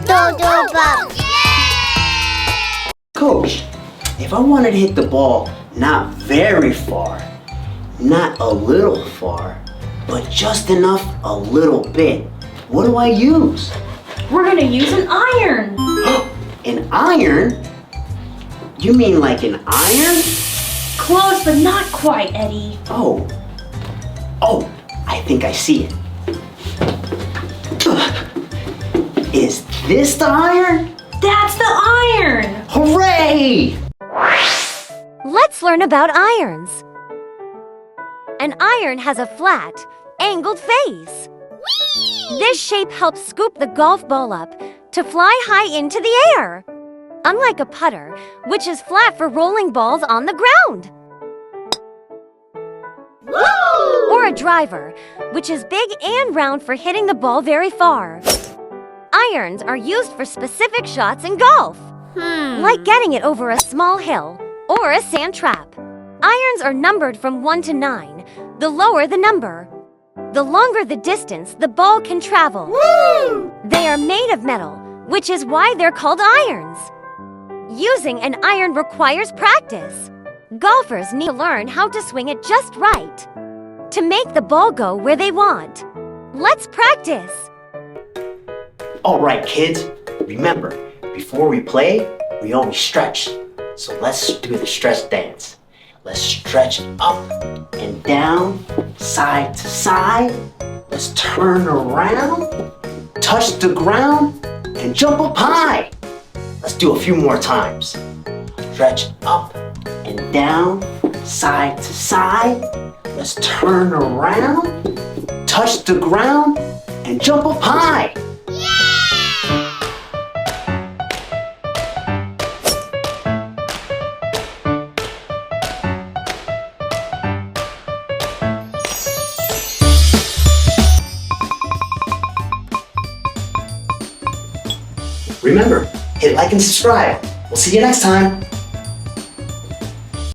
Dodo Bump! Coach, if I wanted to hit the ball not very far, not a little far, but just enough a little bit, what do I use? We're gonna use an iron. An iron? You mean like an iron? Close, but not quite, Eddie. Oh, I think I see it. Is this the iron? That's the iron! Hooray! Let's learn about irons. An iron has a flat, angled face. This shape helps scoop the golf ball up to fly high into the air. Unlike a putter, which is flat for rolling balls on the ground. Or a driver, which is big and round for hitting the ball very far. Irons are used for specific shots in golf, like getting it over a small hill or a sand trap. Irons are numbered from 1 to 9, the lower the number. The longer the distance the ball can travel. They are made of metal, which is why they're called irons. Using an iron requires practice. Golfers need to learn how to swing it just right to make the ball go where they want. Let's practice. All right, kids, remember, before we play, we always stretch. So let's do the stretch dance. Let's stretch up and down, side to side. Let's turn around, touch the ground, and jump up high. Let's do a few more times. Stretch up and down, side to side. Let's turn around, touch the ground, and jump up high. Remember, hit like and subscribe. We'll see you next time.